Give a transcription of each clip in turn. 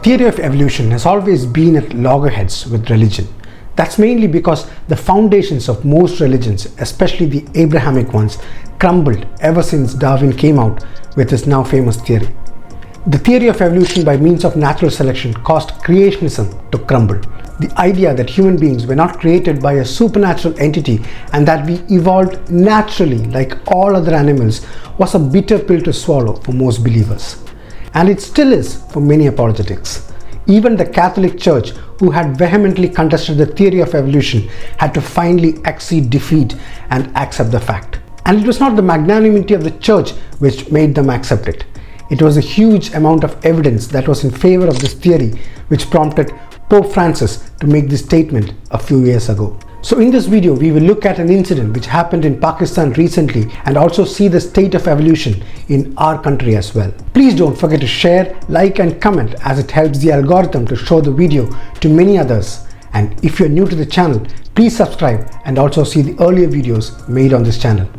theory of evolution has always been at loggerheads with religion. That's mainly because the foundations of most religions, especially the Abrahamic ones, crumbled ever since Darwin came out with his now famous theory. The theory of evolution by means of natural selection caused creationism to crumble. The idea that human beings were not created by a supernatural entity and that we evolved naturally like all other animals was a bitter pill to swallow for most believers. And it still is for many apologetics. Even the Catholic Church, who had vehemently contested the theory of evolution, had to finally accede defeat and accept the fact. And it was not the magnanimity of the Church which made them accept it. It was a huge amount of evidence that was in favor of this theory which prompted Pope Francis to make this statement a few years ago. So in this video, we will look at an incident which happened in Pakistan recently and also see the state of evolution in our country as well. Please don't forget to share, like and comment, as it helps the algorithm to show the video to many others. And if you're new to the channel, please subscribe and also see the earlier videos made on this channel.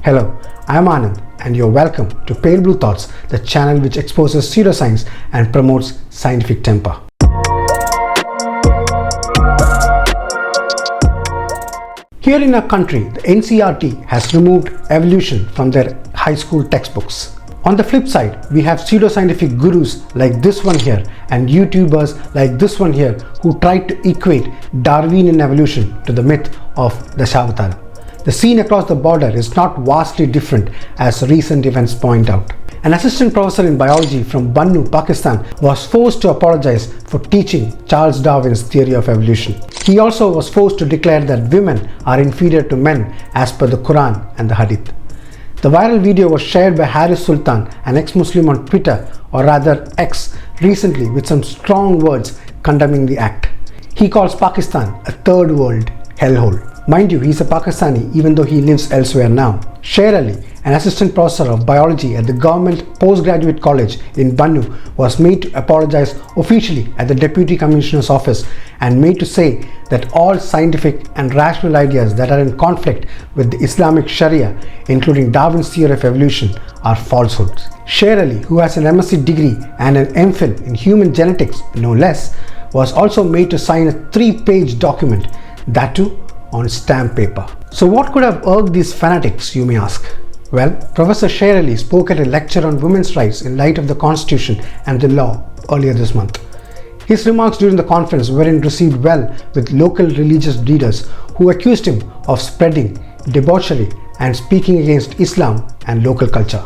Hello, I am Anand and you're welcome to Pale Blue Thoughts, the channel which exposes pseudoscience and promotes scientific temper. Here in our country, the NCERT has removed evolution from their high school textbooks. On the flip side, we have pseudoscientific gurus like this one here and YouTubers like this one here who tried to equate Darwinian evolution to the myth of the Dashavatara. The scene across the border is not vastly different as recent events point out. An assistant professor in biology from Bannu, Pakistan was forced to apologize for teaching Charles Darwin's theory of evolution. He also was forced to declare that women are inferior to men as per the Quran and the Hadith. The viral video was shared by Haris Sultan, an ex-Muslim on Twitter, or rather X, recently with some strong words condemning the act. He calls Pakistan a third world hellhole. Mind you, he's a Pakistani even though he lives elsewhere now. Sher, an assistant professor of biology at the government postgraduate college in Bannu, was made to apologize officially at the deputy commissioner's office and made to say that all scientific and rational ideas that are in conflict with the Islamic Sharia, including Darwin's theory of evolution, are falsehoods. Sher, who has an MSc degree and an MPhil in human genetics, no less, was also made to sign a 3-page document, that too on stamp paper. So what could have irked these fanatics, you may ask? Well, Professor Sher spoke at a lecture on women's rights in light of the Constitution and the law earlier this month. His remarks during the conference weren't received well with local religious leaders who accused him of spreading debauchery and speaking against Islam and local culture.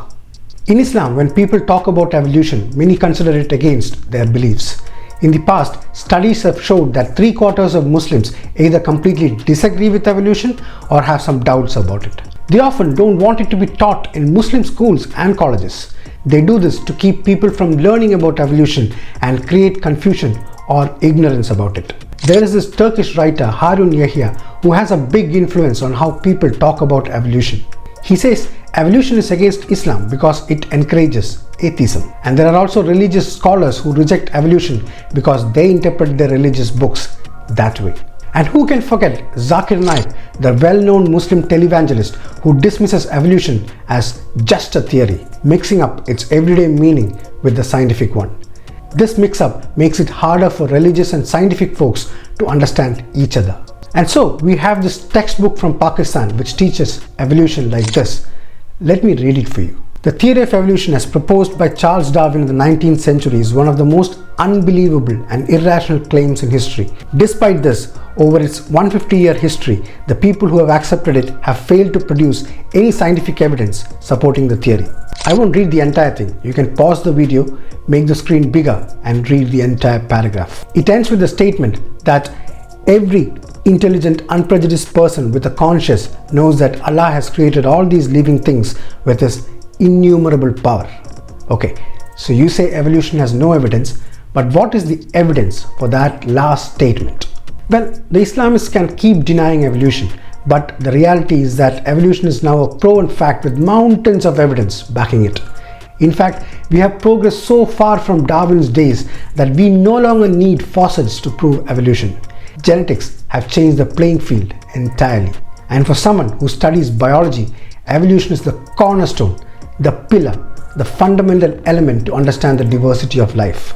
In Islam, when people talk about evolution, many consider it against their beliefs. In the past, studies have showed that 3/4 of Muslims either completely disagree with evolution or have some doubts about it. They often don't want it to be taught in Muslim schools and colleges. They do this to keep people from learning about evolution and create confusion or ignorance about it. There is this Turkish writer Harun Yahya who has a big influence on how people talk about evolution. He says evolution is against Islam because it encourages atheism. And there are also religious scholars who reject evolution because they interpret their religious books that way. And who can forget Zakir Naik, the well-known Muslim televangelist who dismisses evolution as just a theory, mixing up its everyday meaning with the scientific one. This mix-up makes it harder for religious and scientific folks to understand each other. And so we have this textbook from Pakistan which teaches evolution like this. Let me read it for you. The theory of evolution as proposed by Charles Darwin in the 19th century is one of the most unbelievable and irrational claims in history. Despite this, over its 150-year history, the people who have accepted it have failed to produce any scientific evidence supporting the theory. I won't read the entire thing. You can pause the video, make the screen bigger and read the entire paragraph. It ends with the statement that every intelligent, unprejudiced person with a conscience knows that Allah has created all these living things with His innumerable power. Okay, so you say evolution has no evidence, but what is the evidence for that last statement? Well, the Islamists can keep denying evolution, but the reality is that evolution is now a proven fact with mountains of evidence backing it. In fact, we have progressed so far from Darwin's days that we no longer need fossils to prove evolution. Genetics have changed the playing field entirely. And for someone who studies biology, evolution is the cornerstone, the pillar, the fundamental element to understand the diversity of life.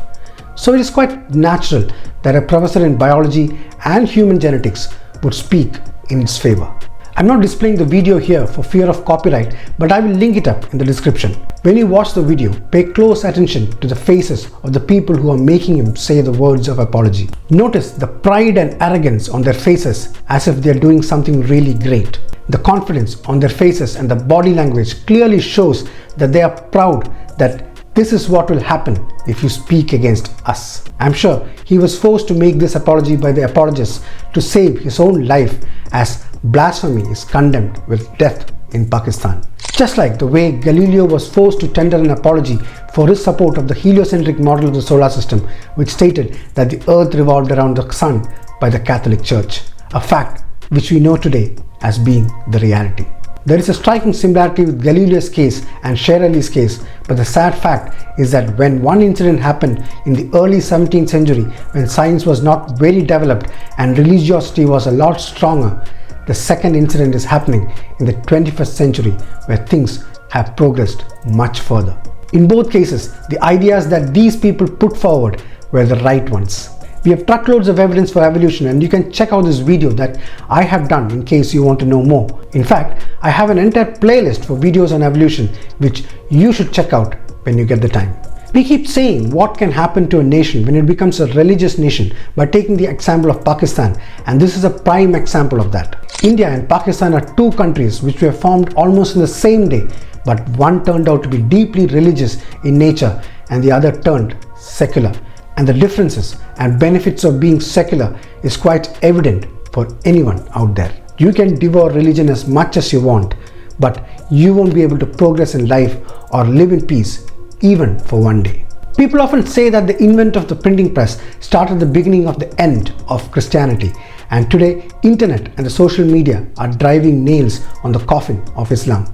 So it is quite natural that a professor in biology and human genetics would speak in its favor. I'm not displaying the video here for fear of copyright, but I will link it up in the description. When you watch the video, pay close attention to the faces of the people who are making him say the words of apology. Notice the pride and arrogance on their faces as if they are doing something really great. The confidence on their faces and the body language clearly shows that they are proud that this is what will happen if you speak against us. I'm sure he was forced to make this apology by the apologists to save his own life, as blasphemy is condemned with death in Pakistan. Just like the way Galileo was forced to tender an apology for his support of the heliocentric model of the solar system, which stated that the earth revolved around the sun by the Catholic Church, a fact which we know today as being the reality. There is a striking similarity with Galileo's case and Sher case, but the sad fact is that when one incident happened in the early 17th century, when science was not very developed and religiosity was a lot stronger, the second incident is happening in the 21st century, where things have progressed much further. In both cases, the ideas that these people put forward were the right ones. We have truckloads of evidence for evolution, and you can check out this video that I have done in case you want to know more. In fact, I have an entire playlist for videos on evolution which you should check out when you get the time. We keep saying what can happen to a nation when it becomes a religious nation by taking the example of Pakistan, and this is a prime example of that. India and Pakistan are two countries which were formed almost in the same day, but one turned out to be deeply religious in nature and the other turned secular. And the differences and benefits of being secular is quite evident for anyone out there. You can devour religion as much as you want, but you won't be able to progress in life or live in peace even for one day. People often say that the invent of the printing press started the beginning of the end of Christianity, and today internet and the social media are driving nails on the coffin of Islam,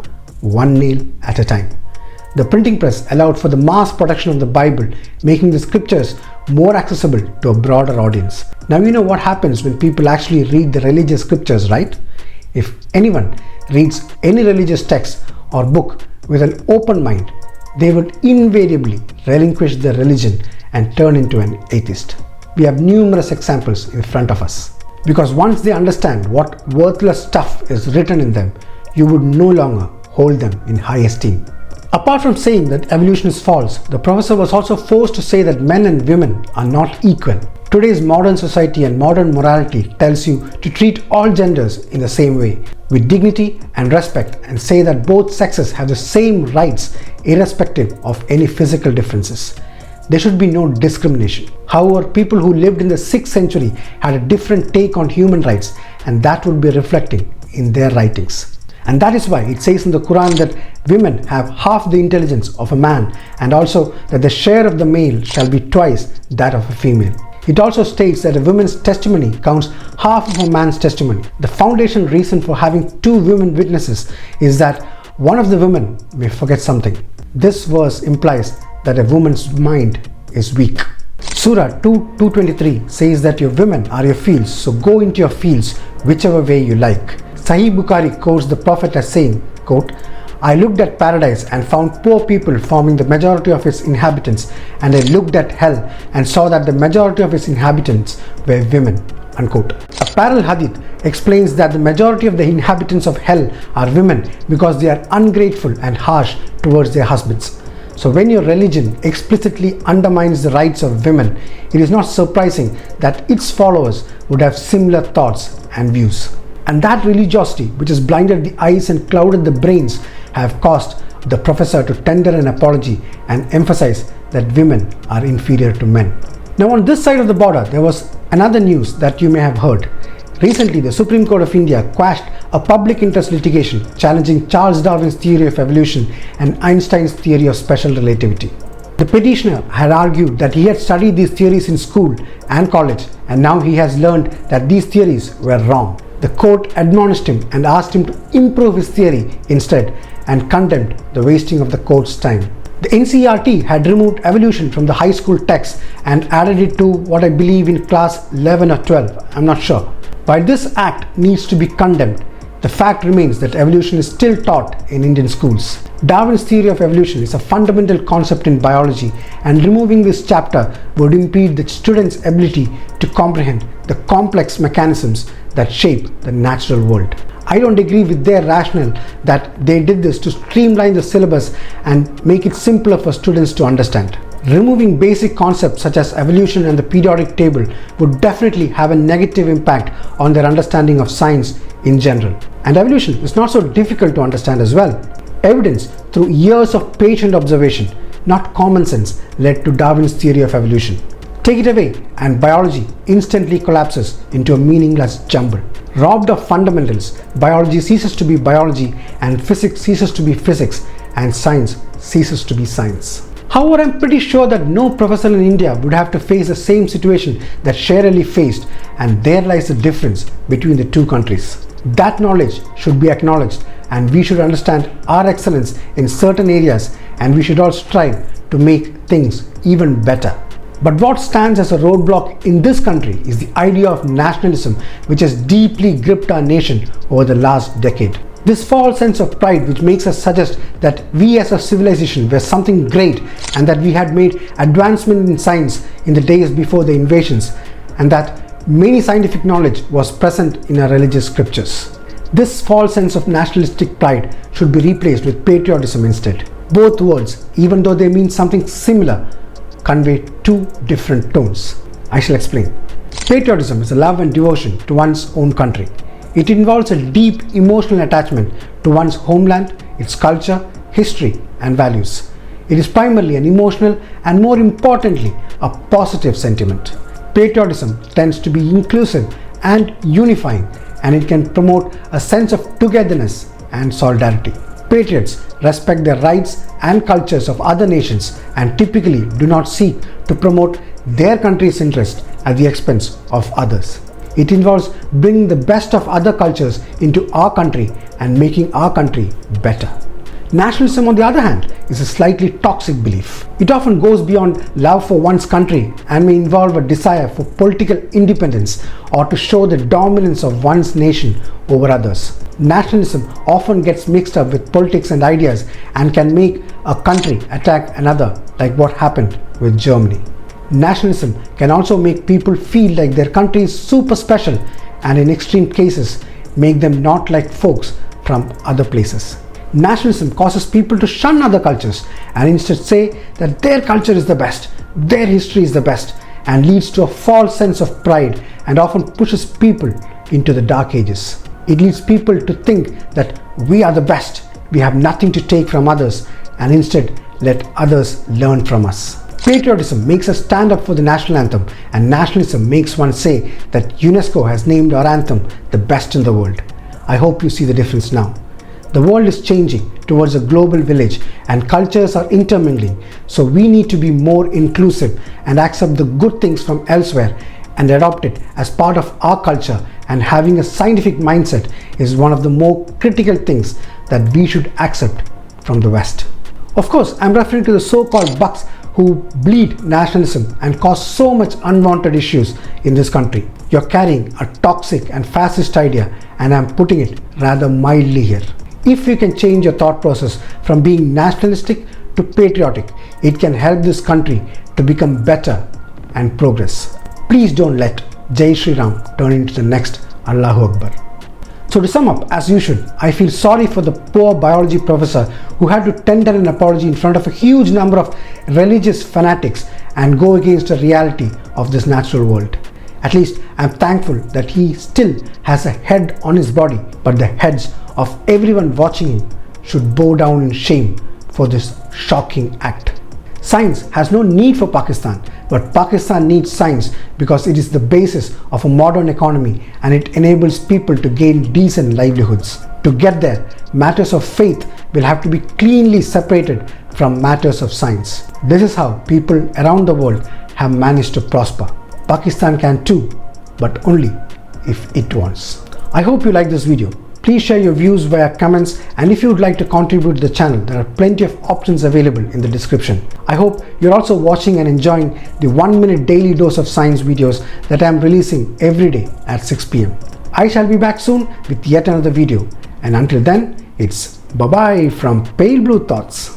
one nail at a time. The printing press allowed for the mass production of the Bible, making the scriptures more accessible to a broader audience. Now you know what happens when people actually read the religious scriptures, right? If anyone reads any religious text or book with an open mind, they would invariably relinquish their religion and turn into an atheist. We have numerous examples in front of us. Because once they understand what worthless stuff is written in them, you would no longer hold them in high esteem. Apart from saying that evolution is false, the professor was also forced to say that men and women are not equal. Today's modern society and modern morality tells you to treat all genders in the same way, with dignity and respect, and say that both sexes have the same rights irrespective of any physical differences. There should be no discrimination. However, people who lived in the 6th century had a different take on human rights, and that would be reflecting in their writings. And that is why it says in the Quran that women have half the intelligence of a man, and also that the share of the male shall be twice that of a female. It also states that a woman's testimony counts half of a man's testimony. The foundation reason for having two women witnesses is that one of the women may forget something. This verse implies that a woman's mind is weak. Surah 2:23 says that your women are your fields, so go into your fields whichever way you like. Sahih Bukhari quotes the Prophet as saying, quote, I looked at paradise and found poor people forming the majority of its inhabitants, and I looked at hell and saw that the majority of its inhabitants were women, unquote. A parallel hadith explains that the majority of the inhabitants of hell are women because they are ungrateful and harsh towards their husbands. So when your religion explicitly undermines the rights of women, it is not surprising that its followers would have similar thoughts and views. And that religiosity, which has blinded the eyes and clouded the brains, have caused the professor to tender an apology and emphasize that women are inferior to men. Now on this side of the border, there was another news that you may have heard. Recently, the Supreme Court of India quashed a public interest litigation challenging Charles Darwin's theory of evolution and Einstein's theory of special relativity. The petitioner had argued that he had studied these theories in school and college, and now he has learned that these theories were wrong. The court admonished him and asked him to improve his theory instead, and condemned the wasting of the court's time. The NCERT had removed evolution from the high school text and added it to what I believe in class 11 or 12, I'm not sure. While this act needs to be condemned, the fact remains that evolution is still taught in Indian schools. Darwin's theory of evolution is a fundamental concept in biology, and removing this chapter would impede the students' ability to comprehend the complex mechanisms that shape the natural world. I don't agree with their rationale that they did this to streamline the syllabus and make it simpler for students to understand. Removing basic concepts such as evolution and the periodic table would definitely have a negative impact on their understanding of science in general. And evolution is not so difficult to understand as well. Evidence through years of patient observation, not common sense, led to Darwin's theory of evolution. Take it away and biology instantly collapses into a meaningless jumble. Robbed of fundamentals, biology ceases to be biology, and physics ceases to be physics, and science ceases to be science. However, I'm pretty sure that no professor in India would have to face the same situation that Sher faced, and there lies the difference between the two countries. That knowledge should be acknowledged, and we should understand our excellence in certain areas, and we should all strive to make things even better. But what stands as a roadblock in this country is the idea of nationalism, which has deeply gripped our nation over the last decade. This false sense of pride which makes us suggest that we as a civilization were something great, and that we had made advancement in science in the days before the invasions, and that many scientific knowledge was present in our religious scriptures. This false sense of nationalistic pride should be replaced with patriotism instead. Both words, even though they mean something similar, convey two different tones. I shall explain. Patriotism is a love and devotion to one's own country. It involves a deep emotional attachment to one's homeland, its culture, history, and values. It is primarily an emotional and, more importantly, a positive sentiment. Patriotism tends to be inclusive and unifying, and it can promote a sense of togetherness and solidarity. Patriots respect the rights and cultures of other nations and typically do not seek to promote their country's interest at the expense of others. It involves bringing the best of other cultures into our country and making our country better. Nationalism, on the other hand, is a slightly toxic belief. It often goes beyond love for one's country and may involve a desire for political independence or to show the dominance of one's nation over others. Nationalism often gets mixed up with politics and ideas and can make a country attack another, like what happened with Germany. Nationalism can also make people feel like their country is super special, and in extreme cases make them not like folks from other places. Nationalism causes people to shun other cultures and instead say that their culture is the best, their history is the best, and leads to a false sense of pride and often pushes people into the dark ages. It leads people to think that we are the best, we have nothing to take from others, and instead let others learn from us. Patriotism makes us stand up for the national anthem, and nationalism makes one say that UNESCO has named our anthem the best in the world. I hope you see the difference now. The world is changing towards a global village and cultures are intermingling, so we need to be more inclusive and accept the good things from elsewhere and adopt it as part of our culture, and having a scientific mindset is one of the more critical things that we should accept from the West. Of course, I'm referring to the so-called bucks who bleed nationalism and cause so much unwanted issues in this country. You're carrying a toxic and fascist idea, and I'm putting it rather mildly here. If you can change your thought process from being nationalistic to patriotic, it can help this country to become better and progress. Please don't let Jai Shri Ram turn into the next Allahu Akbar. So to sum up, as usual, I feel sorry for the poor biology professor who had to tender an apology in front of a huge number of religious fanatics and go against the reality of this natural world. At least I'm thankful that he still has a head on his body, but the heads of everyone watching him should bow down in shame for this shocking act. Science has no need for Pakistan, but Pakistan needs science because it is the basis of a modern economy and it enables people to gain decent livelihoods. To get there, matters of faith will have to be cleanly separated from matters of science. This is how people around the world have managed to prosper. Pakistan can too, but only if it wants. I hope you like this video. Please share your views via comments, and if you would like to contribute to the channel, there are plenty of options available in the description. I hope you're also watching and enjoying the 1-minute daily dose of science videos that I am releasing every day at 6 p.m. I shall be back soon with yet another video, and until then, it's Bye bye from Pale Blue Thoughts.